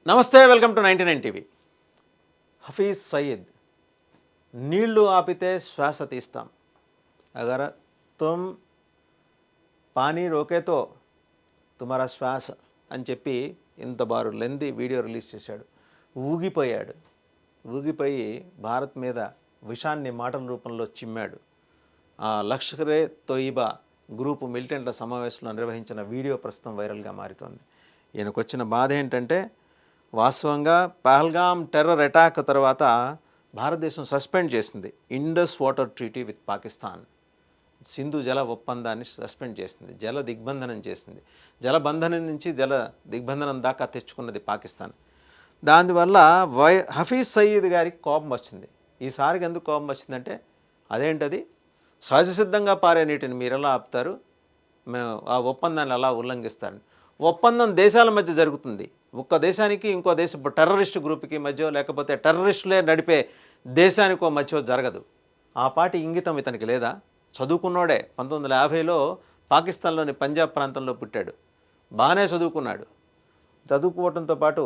నమస్తే, welcome to 99 TV. Hafiz Saeed, నీళ్లు ఆపితే శ్వాస తీస్తాం, అగర్ తుమ్ పానీ రోకేతో తుమారా శ్వాస అని చెప్పి ఇంత బారు లెంది వీడియో రిలీజ్ చేశాడు. ఊగిపోయి భారత్ మీద విషాన్ని మాటల రూపంలో చిమ్మాడు. ఆ లష్కరే తోయిబా గ్రూపు మిలిటెంట్ల సమావేశంలో నిర్వహించిన వీడియో ప్రస్తుతం వైరల్గా మారుతోంది. ఈయనకు వచ్చిన బాధ ఏంటంటే, వాస్తవంగా పహల్గామ్ టెర్రర్ అటాక్ తర్వాత భారతదేశం సస్పెండ్ చేసింది Indus water treaty with Pakistan. Sindhu జల ఒప్పందాన్ని సస్పెండ్ చేసింది, జల దిగ్బంధనం చేసింది. జలబంధనం నుంచి జల దిగ్బంధనం దాకా తెచ్చుకున్నది పాకిస్తాన్. దానివల్ల హఫీజ్ సయీద్ గారికి కోపం వచ్చింది. ఈసారికి ఎందుకు కోపం వచ్చిందంటే, అదేంటది, సహజసిద్ధంగా పారే నీటిని మీరు ఎలా ఆపుతారు, మేము ఆ ఒప్పందాన్ని ఎలా ఉల్లంఘిస్తారు. ఒప్పందం దేశాల మధ్య జరుగుతుంది, ఒక్క దేశానికి ఇంకో దేశం టెర్రరిస్ట్ గ్రూప్కి మధ్య, లేకపోతే టెర్రరిస్టులే నడిపే దేశానికో మధ్య జరగదు. ఆ పాటి ఇంగితం ఇతనికి లేదా? చదువుకున్నాడే, 1950లో పాకిస్తాన్లోని పంజాబ్ ప్రాంతంలో పుట్టాడు, బాగానే చదువుకున్నాడు. చదువుకోవడంతో పాటు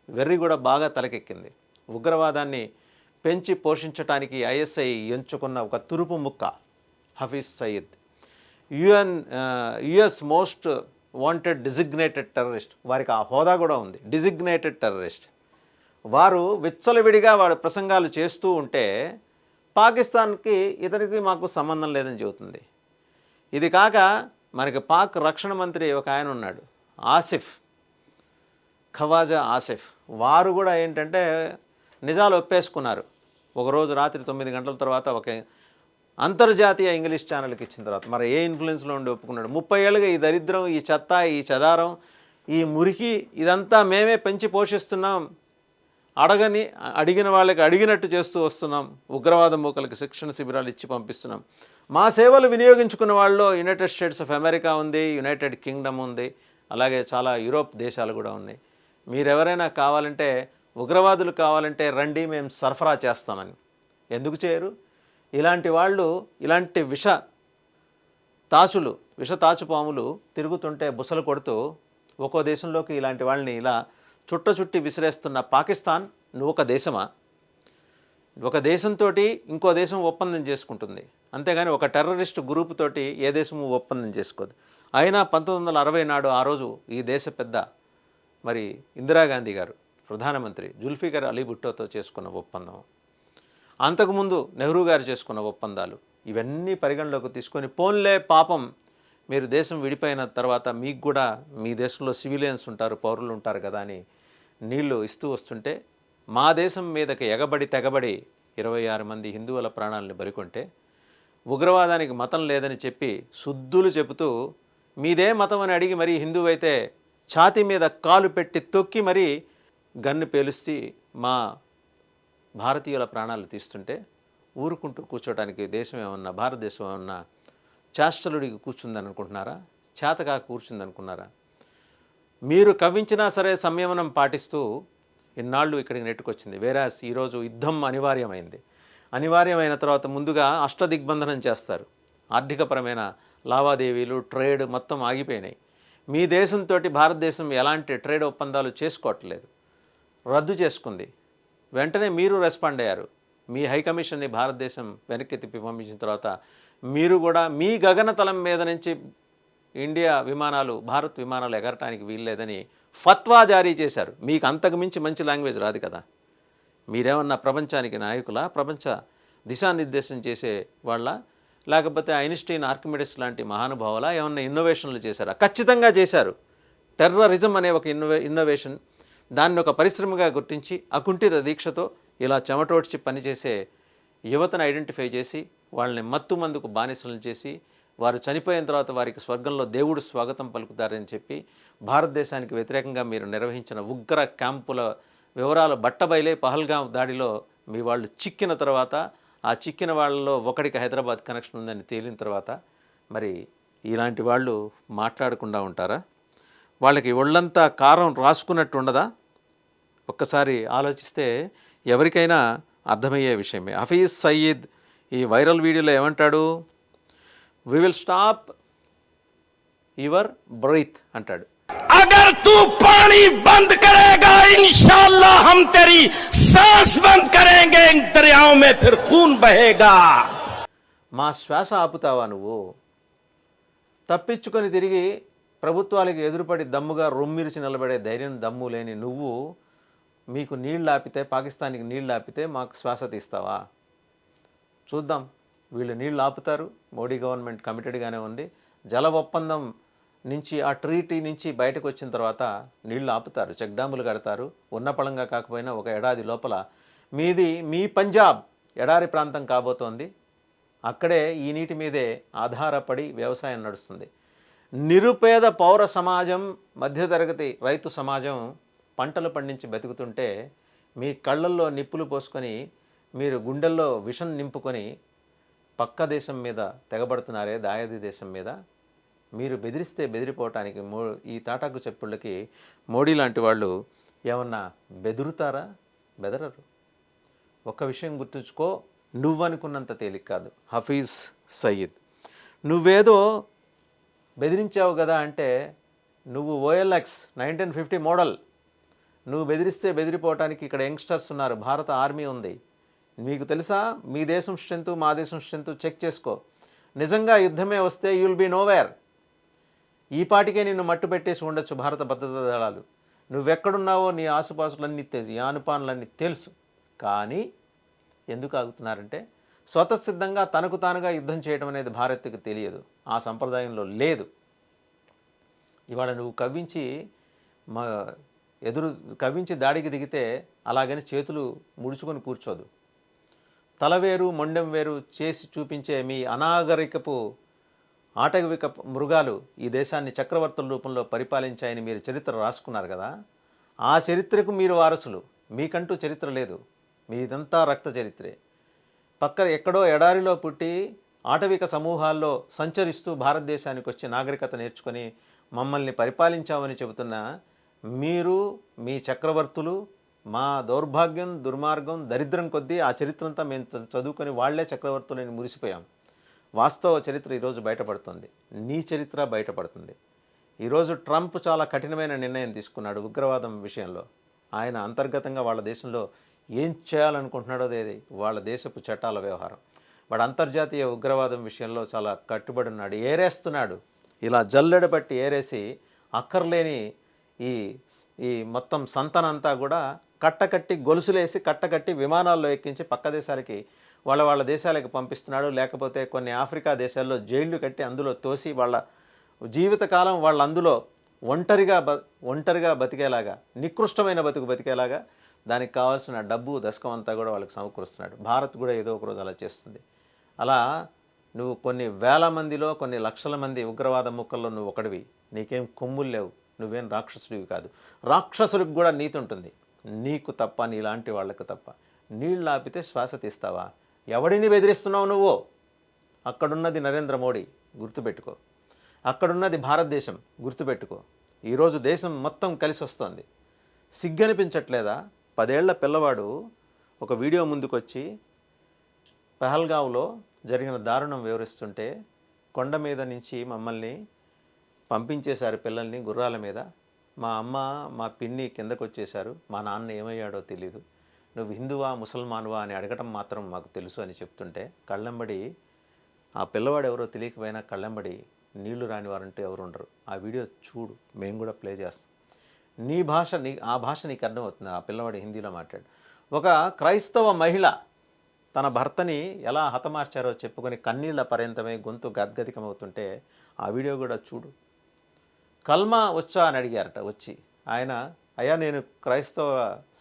వెర్రి కూడా బాగా తలకెక్కింది. ఉగ్రవాదాన్ని పెంచి పోషించడానికి ఐఎస్ఐ ఎంచుకున్న ఒక తురుపు ముక్క Hafiz Saeed. US most wanted designated terrorist, వారికి ఆ హోదా కూడా ఉంది, డిజిగ్నేటెడ్ టెర్రరిస్ట్. వారు విచ్చలవిడిగా వాడు ప్రసంగాలు చేస్తూ ఉంటే పాకిస్తాన్కి ఇతనికి మాకు సంబంధం లేదని చెబుతుంది. ఇది కాక మనకి పాక్ రక్షణ మంత్రి ఒక ఆయన ఉన్నాడు, ఆసిఫ్, ఖవాజా ఆసిఫ్. వారు కూడా ఏంటంటే నిజాలు ఒప్పేసుకున్నారు. ఒకరోజు రాత్రి 9 గంటల తర్వాత ఒక అంతర్జాతీయ ఇంగ్లీష్ ఛానల్కి ఇచ్చిన తర్వాత, మరి ఏ ఇన్ఫ్లుయెన్స్లో ఉండి ఒప్పుకున్నాడు. 30 ఏళ్ళుగా ఈ దరిద్రం, ఈ చెత్త, ఈ చెదారం, ఈ మురికి ఇదంతా మేమే పెంచి పోషిస్తున్నాం, అడిగిన వాళ్ళకి అడిగినట్టు చేస్తూ వస్తున్నాం, ఉగ్రవాద మూకలకు శిక్షణ శిబిరాలు ఇచ్చి పంపిస్తున్నాం. మా సేవలు వినియోగించుకున్న వాళ్ళలో యునైటెడ్ స్టేట్స్ ఆఫ్ అమెరికా ఉంది, యునైటెడ్ కింగ్డమ్ ఉంది, అలాగే చాలా యూరోప్ దేశాలు కూడా ఉన్నాయి. మీరెవరైనా కావాలంటే, ఉగ్రవాదులు కావాలంటే రండి, మేము సరఫరా చేస్తామని. ఎందుకు చేయరు? ఇలాంటి వాళ్ళు, ఇలాంటి విష తాచుపాములు తిరుగుతుంటే బుసలు కొడుతూ ఒక్కో దేశంలోకి ఇలాంటి వాళ్ళని ఇలా చుట్టి విసిరేస్తున్న పాకిస్తాన్, నువ్వు ఒక దేశమా? ఒక దేశంతో ఇంకో దేశం ఒప్పందం చేసుకుంటుంది, అంతేగాని ఒక టెర్రరిస్ట్ గ్రూప్ తోటి ఏ దేశము ఒప్పందం చేసుకోదు. అయినా 1960 నాడు ఆ రోజు ఈ దేశ పెద్ద మరి ఇందిరాగాంధీ గారు ప్రధానమంత్రి జుల్ఫికర్ అలీ భుట్టోతో చేసుకున్న ఒప్పందం, అంతకుముందు నెహ్రూ గారు చేసుకున్న ఒప్పందాలు, ఇవన్నీ పరిగణలోకి తీసుకొని, పోన్లే పాపం మీరు దేశం విడిపోయిన తర్వాత మీకు కూడా మీ దేశంలో సివిలియన్స్ ఉంటారు, పౌరులు ఉంటారు కదా అని నీళ్లు ఇస్తూ వస్తుంటే, మా దేశం మీదకి తెగబడి 26 మంది హిందువుల ప్రాణాలను బలికొంటే, ఉగ్రవాదానికి మతం లేదని చెప్పి శుద్ధులు చెబుతూ, మీదే మతం అని అడిగి మరీ హిందువు అయితే ఛాతీ మీద కాలు పెట్టి తొక్కి మరీ గన్ను పేలుస్తీ మా భారతీయుల ప్రాణాలు తీస్తుంటే ఊరుకుంటూ కూర్చోడానికి దేశం ఏమన్నా, భారతదేశం ఏమన్నా చేష్టలుడికి కూర్చుందని అనుకుంటున్నారా? చేతగా కూర్చుందనుకున్నారా? మీరు కవ్వించినా సరే సంయమనం పాటిస్తూ ఇన్నాళ్ళు ఇక్కడికి నెట్టుకొచ్చింది. వేరాస్ ఈరోజు యుద్ధం అనివార్యమైన తర్వాత ముందుగా అష్టదిగ్బంధనం చేస్తారు. ఆర్థికపరమైన లావాదేవీలు, ట్రేడ్ మొత్తం ఆగిపోయినాయి. మీ దేశంతో భారతదేశం ఎలాంటి ట్రేడ్ ఒప్పందాలు చేసుకోవట్లేదు, రద్దు చేసుకుంది. వెంటనే మీరు రెస్పాండ్ అయ్యారు. మీ హైకమిషన్ని భారతదేశం వెనక్కి తిప్పి పంపించిన తర్వాత మీరు కూడా మీ గగనతలం మీద నుంచి ఇండియా విమానాలు, భారత్ విమానాలు ఎగరటానికి వీల్లేదని ఫత్వా జారీ చేశారు. మీకు అంతకు మించి మంచి లాంగ్వేజ్ రాదు కదా. మీరేమన్నా ప్రపంచానికి నాయకులా, ప్రపంచ దిశానిర్దేశం చేసే వాళ్ళ, లేకపోతే ఐన్స్టీన్, ఆర్కిమిడిస్ లాంటి మహానుభావులా? ఏమన్నా ఇన్నోవేషన్లు చేశారా? ఖచ్చితంగా చేశారు. టెర్రరిజం అనే ఒక ఇన్నోవేషన్, దాన్ని ఒక పరిశ్రమగా గుర్తించి అకుంఠిత దీక్షతో ఇలా చెమటోడ్చి పనిచేసే యువతను ఐడెంటిఫై చేసి వాళ్ళని మత్తు మందుకు బానిసలను చేసి, వారు చనిపోయిన తర్వాత వారికి స్వర్గంలో దేవుడు స్వాగతం పలుకుతారని చెప్పి భారతదేశానికి వ్యతిరేకంగా మీరు నిర్వహించిన ఉగ్ర క్యాంపుల వివరాలు బట్టబయలే. పహల్గామ్ దాడిలో మీ వాళ్ళు చిక్కిన తర్వాత, ఆ చిక్కిన వాళ్ళలో ఒకడికి హైదరాబాద్ కనెక్షన్ ఉందని తేలిన తర్వాత మరి ఇలాంటి వాళ్ళు మాట్లాడకుండా ఉంటారా? వాళ్ళకి ఒళ్ళంతా కారం రాసుకున్నట్టు ఉండదా? ఒక్కసారి ఆలోచిస్తే ఎవరికైనా అర్థమయ్యే విషయమే. హఫీజ్ సయీద్ ఈ వైరల్ వీడియోలో ఏమంటాడు? We will stop your breath అంటాడు. अगर तू पानी बंद करेगा हम तेरी सांस बंद करेंगे, इन दरियाओं में फिर खून बहेगा। మా శ్వాస ఆపుతావా నువ్వు? తప్పించుకొని తిరిగి ప్రభుత్వాలకు ఎదురుపడి దమ్ముగా రొమ్మిరిచి నిలబడే ధైర్యం దమ్ము లేని నువ్వు మీకు నీళ్ళు ఆపితే, పాకిస్తాన్కి నీళ్ళు ఆపితే మాకు శ్వాస తీస్తావా? చూద్దాం. వీళ్ళు నీళ్ళు ఆపుతారు. మోడీ గవర్నమెంట్ కమిటెడ్గానే ఉంది. జల ఒప్పందం నుంచి, ఆ ట్రీటీ నుంచి బయటకు వచ్చిన తర్వాత నీళ్లు ఆపుతారు, చెక్ డ్యాములు కడతారు. ఉన్న పళంగా కాకపోయినా ఒక ఏడాది లోపల మీ పంజాబ్ ఎడారి ప్రాంతం కాబోతోంది. అక్కడే ఈ నీటి మీదే ఆధారపడి వ్యవసాయం నడుస్తుంది. నిరుపేద పౌర సమాజం, మధ్యతరగతి రైతు సమాజం పంటలు పండించి బతుకుతుంటే మీ కళ్ళల్లో నిప్పులు పోసుకొని, మీరు గుండెల్లో విషం నింపుకొని పక్క దేశం మీద తెగబడుతున్నారే, దాయాది దేశం మీద. మీరు బెదిరిస్తే బెదిరిపోవటానికి ఈ తాటాకు చెప్పుళ్ళకి మోడీ లాంటి వాళ్ళు ఏమన్నా బెదురుతారా? బెదరరు. ఒక్క విషయం గుర్తుంచుకో, నువ్వనుకున్నంత తేలిక కాదు హఫీజ్ సయీద్. నువ్వేదో బెదిరించావు కదా అంటే, నువ్వు OLX 1950 మోడల్. నువ్వు బెదిరిస్తే బెదిరిపోవటానికి ఇక్కడ యంగ్స్టర్స్ ఉన్నారు, భారత ఆర్మీ ఉంది. మీకు తెలుసా మీ దేశం స్ట్రెంత్, మా దేశం స్ట్రెంత్ చెక్ చేసుకో. నిజంగా యుద్ధమే వస్తే యుల్ బీ నోవేర్. ఈ పాటికే నిన్ను మట్టు పెట్టేసి ఉండొచ్చు భారత భద్రతా దళాలు. నువ్వెక్కడున్నావో నీ ఆసుపాసులన్నీ తెలుసు, ఈ ఆనుపానులన్నీ తెలుసు. కానీ ఎందుకు ఆగుతున్నారంటే, స్వతసిద్ధంగా తనకు తానుగా యుద్ధం చేయడం అనేది భారత్కు తెలియదు, ఆ సంప్రదాయంలో లేదు. ఇవాళ నువ్వు కవ్వించి దాడికి దిగితే అలాగని చేతులు ముడుచుకొని కూర్చోదు. తలవేరు మొండెం వేరు చేసి చూపించే మీ అనాగరికపు ఆటవిక మృగాలు ఈ దేశాన్ని చక్రవర్తుల రూపంలో పరిపాలించాయని మీరు చరిత్ర రాసుకున్నారు కదా. ఆ చరిత్రకు మీరు వారసులు. మీకంటూ చరిత్ర లేదు, మీదంతా రక్త చరిత్రే. ఎక్కడో ఎడారిలో పుట్టి ఆటవిక సమూహాల్లో సంచరిస్తూ భారతదేశానికి వచ్చి నాగరికత నేర్చుకొని మమ్మల్ని పరిపాలించామని చెబుతున్న మీరు, మీ చక్రవర్తులు, మా దౌర్భాగ్యం, దుర్మార్గం, దరిద్రం కొద్దీ ఆ చరిత్రంతా మేము చదువుకొని వాళ్లే చక్రవర్తులని మురిసిపోయాం. వాస్తవ చరిత్ర ఈరోజు బయటపడుతుంది, నీ చరిత్ర బయటపడుతుంది. ఈరోజు ట్రంప్ చాలా కఠినమైన నిర్ణయం తీసుకున్నాడు ఉగ్రవాదం విషయంలో. ఆయన అంతర్గతంగా వాళ్ళ దేశంలో ఏం చేయాలనుకుంటున్నాడో అది వాళ్ళ దేశపు చట్టాల వ్యవహారం. వాడు అంతర్జాతీయ ఉగ్రవాదం విషయంలో చాలా కట్టుబడి ఉన్నాడు, ఏరేస్తున్నాడు. ఇలా జల్లెడ పట్టి ఏరేసి అక్కర్లేని ఈ మొత్తం సంతనంతా కూడా కట్టకట్టి, గొలుసులేసి కట్టకట్టి విమానాల్లో ఎక్కించి పక్క దేశాలకి వాళ్ళ దేశాలకు పంపిస్తున్నాడు. లేకపోతే కొన్ని ఆఫ్రికా దేశాల్లో జైళ్లు కట్టి అందులో తోసి వాళ్ళ జీవితకాలం వాళ్ళు అందులో ఒంటరిగా బతికేలాగా, నికృష్టమైన బతికేలాగా దానికి కావాల్సిన డబ్బు దశకం అంతా కూడా వాళ్ళకి సమకూరుస్తున్నాడు. భారత్ కూడా ఏదో ఒక రోజు అలా చేస్తుంది. అలా నువ్వు కొన్ని వేల మందిలో, కొన్ని లక్షల మంది ఉగ్రవాద ముక్కల్లో నువ్వు ఒకడివి. నీకేం కొమ్ములు లేవు, నువ్వేం రాక్షసుడివి కాదు. రాక్షసులకు కూడా నీతి ఉంటుంది, నీకు తప్ప, నీలాంటి వాళ్లకు తప్ప. నీళ్ళు ఆపితే శ్వాస తీస్తావా? ఎవడిని బెదిరిస్తున్నావు నువ్వు? అక్కడున్నది నరేంద్ర మోడీ, గుర్తుపెట్టుకో. అక్కడున్నది భారతదేశం, గుర్తుపెట్టుకో. ఈరోజు దేశం మొత్తం కలిసి వస్తోంది. సిగ్గనిపించట్లేదా? 10 ఏళ్ల పిల్లవాడు ఒక వీడియో ముందుకొచ్చి పహల్గావ్లో జరిగిన దారుణం వివరిస్తుంటే, కొండ మీద నుంచి మమ్మల్ని పంపించేశారు, పిల్లల్ని గుర్రాల మీద. మా అమ్మ, మా పిన్ని కిందకు వచ్చేశారు, మా నాన్న ఏమయ్యాడో తెలీదు. నువ్వు హిందువా ముసల్మానువా అని అడగటం మాత్రం మాకు తెలుసు అని చెప్తుంటే, కళ్ళెంబడి ఆ పిల్లవాడు ఎవరో తెలియకపోయినా కళ్ళెంబడి నీళ్లు రాని వారంటూ ఎవరు ఉండరు. ఆ వీడియో చూడు, మేము కూడా ప్లే చేస్తాం. ఆ భాష నీకు అర్థమవుతుంది. ఆ పిల్లవాడు హిందీలో మాట్లాడు. ఒక క్రైస్తవ మహిళ తన భర్తని ఎలా హతమార్చారో చెప్పుకొని కన్నీళ్ల పర్యంతమై గొంతు గద్గదికమవుతుంటే ఆ వీడియో కూడా చూడు. కల్మా వచ్చా అని అడిగారట వచ్చి. ఆయన, అయ్యా నేను క్రైస్తవ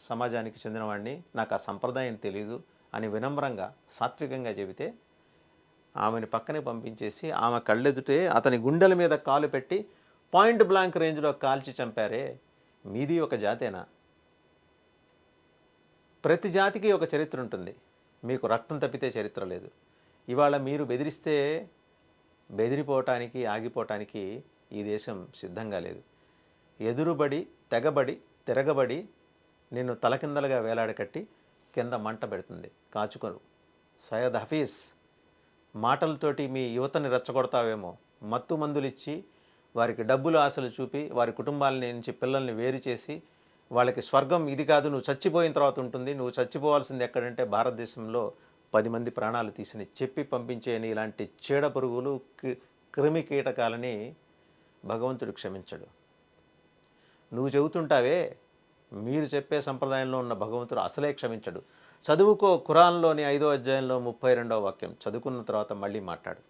సమాజానికి చెందినవాడిని, నాకు ఆ సంప్రదాయం తెలీదు అని వినమ్రంగా, సాత్వికంగా చెబితే ఆమెను పక్కనే పంపించేసి ఆమె కళ్ళెదుటే అతని గుండెల మీద కాలు పెట్టి పాయింట్ బ్లాంక్ రేంజ్లో కాల్చి చంపారే. మీది ఒక జాతేనా? ప్రతి జాతికి ఒక చరిత్ర ఉంటుంది, మీకు రక్తం తప్పితే చరిత్ర లేదు. ఇవాళ మీరు బెదిరిస్తే బెదిరిపోవటానికి, ఆగిపోవటానికి ఈ దేశం సిద్ధంగా లేదు. ఎదురుబడి, తెగబడి, తిరగబడి నిన్ను తలకిందలుగా వేలాడకట్టి కింద మంట పెడుతుంది. కాచుకొను. సయ్యద్ హఫీజ్, మాటలతోటి మీ యువతని రెచ్చగొడతావేమో. మత్తు మందులిచ్చి వారికి డబ్బులు ఆశలు చూపి వారి కుటుంబాల నుంచి పిల్లల్ని వేరు చేసి వాళ్ళకి స్వర్గం ఇది కాదు, నువ్వు చచ్చిపోయిన తర్వాత ఉంటుంది, నువ్వు చచ్చిపోవాల్సింది ఎక్కడంటే భారతదేశంలో 10 మంది ప్రాణాలు తీసిని చెప్పి పంపించేని ఇలాంటి చీడ పురుగులు క్రిమి కీటకాలని భగవంతుడు క్షమించడు. నువ్వు చెబుతుంటావే, మీరు చెప్పే సంప్రదాయంలో ఉన్న భగవంతుడు అసలే క్షమించడు. చదువుకో, ఖురాన్లోని 5వ అధ్యాయంలో 32వ వాక్యం చదువుకున్న తర్వాత మళ్ళీ మాట్లాడు.